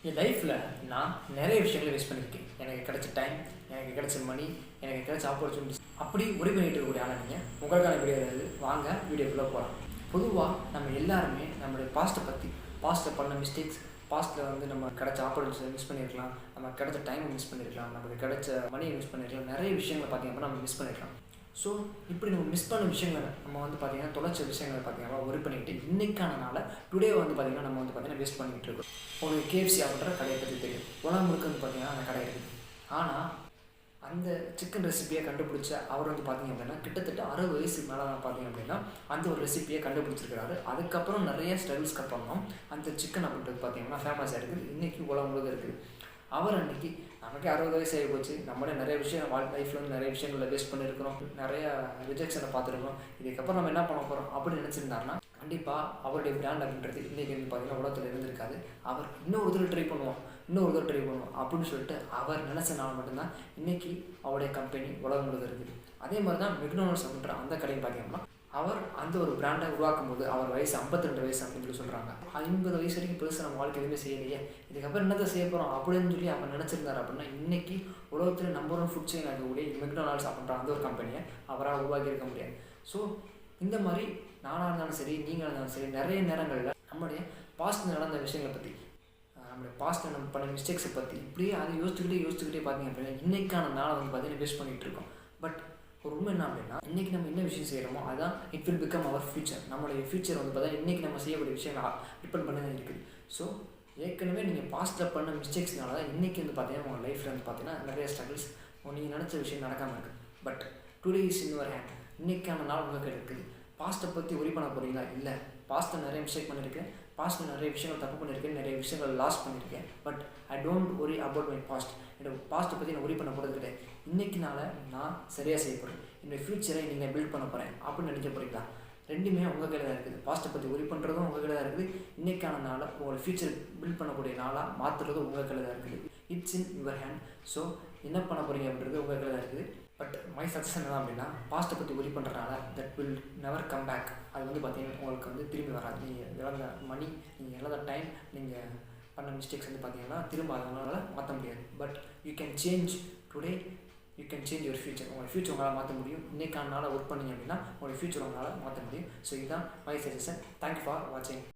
என் லைஃப்பில் நான் நிறைய விஷயங்களை வேஸ்ட் பண்ணியிருக்கேன். எனக்கு கிடைச்ச டைம், எனக்கு கிடைச்ச மணி, எனக்கு கிடைச்ச ஆப்பர்ச்சுனிட்டிஸ் அப்படி ஒரி பண்ணிட்டு இருக்கக்கூடிய ஆளை நீங்கள் உங்களுக்கான வீடியோ ஏதாவது வாங்க வீடியோக்குள்ளே போகலாம். பொதுவாக நம்ம எல்லாருமே நம்மளுடைய பாஸ்ட்டில் பண்ண மிஸ்டேக்ஸ், பாஸ்ட்டில் வந்து நம்ம கிடைச்ச ஆப்பர்ச்சுனிட்டிஸை மிஸ் பண்ணியிருக்கலாம், நம்ம கிடைச்ச டைமை மிஸ் பண்ணியிருக்கலாம், நமக்கு கிடைச்ச மணியை மிஸ் பண்ணியிருக்கலாம், நிறைய விஷயங்களை பார்த்திங்கன்னா நம்ம மிஸ் பண்ணியிருக்கலாம். ஸோ இப்படி நம்ம மிஸ் பண்ண விஷயங்களை நம்ம வந்து பார்த்திங்கன்னா தொலைச்ச விஷயங்களை பார்த்திங்கன்னா ஒரி பண்ணிக்கிட்டு இன்றைக்கான நாளை டுடே வந்து பார்த்திங்கன்னா நம்ம வந்து பார்த்திங்கன்னா வேஸ்ட் பண்ணிக்கிட்டு இருக்கோம். உங்களுக்கு KFC அப்படின்ற கடையை பற்றி தெரியும். உலகம் முழுக்க வந்து பார்த்திங்கன்னா அந்த கடை இருக்குது. ஆனால் அந்த சிக்கன் ரெசிபியை கண்டுபிடிச்ச அவர் வந்து பார்த்திங்க அப்படின்னா கிட்டத்தட்ட 60 வயசுக்கு மேலே தான் பார்த்திங்க அப்படின்னா அந்த ஒரு ரெசிபியை கண்டுபிடிச்சிருக்கிறாரு. அதுக்கப்புறம் நிறைய ஸ்ட்ரகிள்ஸ்க்கு அப்புறம் தான் அந்த சிக்கன் அப்படின்றது பார்த்திங்கன்னா ஃபேமஸாக இருக்குது. இன்றைக்கி உலகம் முழுக்க இருக்குது. அவர் அன்றைக்கி நமக்கு 60 வயசு ஆகி போச்சு, நம்மளே நிறைய விஷயம் லைஃப்பில் வந்து நிறைய விஷயங்களில் வேஸ்ட் பண்ணியிருக்கிறோம், நிறைய ரிஜெக்ஷனை பார்த்துருக்கோம், இதுக்கப்புறம் நம்ம என்ன பண்ண போகிறோம் அப்படின்னு நினச்சிருந்தாருன்னா கண்டிப்பாக அவருடைய பிராண்ட் அப்படின்றது இன்றைக்கி வந்து பார்த்திங்கன்னா உலகத்தில் இருந்திருக்காது. அவர் இன்னொரு தடவை ட்ரை பண்ணுவோம் அப்படின்னு சொல்லிட்டு அவர் நினச்சனால மட்டும்தான் இன்றைக்கி அவருடைய கம்பெனி உலகம் முழுக்க இருக்குது. அதே மாதிரி தான் மெக்டொனால்ட்ஸ் அப்படின்ற அந்த கடையை பார்த்திங்கன்னா அவர் அந்த ஒரு பிராண்டை உருவாக்கும் போது அவர் வயசு 52 வயசு அப்படின்னு சொல்லி சொல்கிறாங்க. 50 வயசு வரைக்கும் பெருசாக நம்ம வாழ்க்கை எதுவுமே செய்யலையே, இதுக்கப்புறம் என்னத்தை செய்ய போகிறோம் அப்படின்னு சொல்லி அவர் நினச்சிருந்தார். அப்படின்னா இன்றைக்கி உலகத்தில் நம்பர் 1 ஃபுட் செயின் ஆகக்கூடிய மெக்டொனால்ட்ஸ் அப்படின்ற அந்த ஒரு கம்பெனியை அவரால் உருவாக்கி இருக்க முடியாது. ஸோ இந்த மாதிரி நானாக இருந்தாலும் சரி, நீங்கள் இருந்தாலும் சரி, நிறைய நேரங்களில் நம்மளுடைய பாஸ்ட் நடந்த விஷயங்களை பற்றி, நம்மளுடைய பாஸ்ட்டில் நம்ம பண்ண மிஸ்டேக்ஸை பற்றி இப்படியே அதை யோசிச்சுக்கிட்டே பார்த்தீங்க அப்படின்னா இன்றைக்கான நாளை வந்து பார்த்தீங்கன்னா வேஸ்ட் பண்ணிகிட்டு இருக்கோம். பட் ஒரு உண்மை என்ன அப்படின்னா இன்றைக்கி நம்ம என்ன விஷயம் செய்கிறோமோ அதுதான் it will become our future. நம்மளுடைய ஃபியூச்சர் வந்து பார்த்தா இன்றைக்கி நம்ம செய்யக்கூடிய விஷயங்கள் டிபெண்ட் பண்ணி தான் இருக்குது. ஸோ ஏற்கனவே நீங்கள் பாஸ்ட்டில் பண்ண மிஸ்டேக்ஸ்னால தான் இன்றைக்கி வந்து பார்த்தீங்கன்னா உங்கள் லைஃப்பில் வந்து பார்த்தீங்கன்னா நிறைய ஸ்ட்ரகிள்ஸ் நீங்கள் நினச்ச விஷயம் நடக்காமல் இருக்குது. But today is in your hand. இன்றைக்கான நாள் உங்களுக்கு இருக்குது. பாஸ்ட்டை பற்றி ஒரி பண்ண போகிறீங்களா? இல்லை, பாஸ்ட்டை நிறைய மிஸ்டேக் பண்ணியிருக்கேன், பாஸ்ட்டில் நிறைய விஷயங்கள் தப்பு பண்ணியிருக்கேன், நிறைய விஷயங்கள் லாஸ் பண்ணியிருக்கேன். But I don't worry about my past. என்னோட பாஸ்ட்டை பற்றி நான் ஒரி பண்ண போகிறது கிடையாது. இன்றைக்கினால நான் சரியாக செய்ய போகிறேன், என்னோடய ஃப்யூச்சரை நீங்கள் பில்ட் பண்ண போகிறேன் அப்படின்னு நினைக்க போகிறீங்களா? ரெண்டுமே உங்கள் கையில் தான் இருக்குது. பாஸ்ட்டை பற்றி ஒரி பண்ணுறதும் உங்கள் கையில் தான் இருக்குது. இன்றைக்கான நாளை உங்களோட ஃப்யூச்சர் பில்ட் பண்ணக்கூடிய நாளாக மாற்றுறதும் உங்கள் கையில் தான் இருக்குது. It's in your hand. So என்ன பண்ண போகிறீங்க அப்படின்றது உங்கள் கையில் தான் இருக்குது. பட் மை சஜஷன் என்ன அப்படின்னா பாஸ்ட்டை பற்றி ஒரி பண்ணுறதுனால that will never come back. அது வந்து பார்த்திங்கன்னா உங்களுக்கு வந்து திரும்பி வராது. நீங்கள் இழந்த மணி, நீங்கள் இழந்த டைம், நீங்கள் பண்ண மிஸ்டேக்ஸ் வந்து பார்த்திங்கன்னா திரும்ப அதனால் மாற்ற முடியாது. But you can change today, you can change your future. உங்கள் ஃபியூச்சர் உங்களால் மாற்ற முடியும். இன்றைக்கான நாளை ஒர்க் பண்ணிங்க அப்படின்னா உங்களுடைய ஃபியூச்சர் உங்களால் மாற்ற முடியும். ஸோ இதுதான் மை சஜஷன். தேங்க்யூ ஃபார் வாட்சிங்.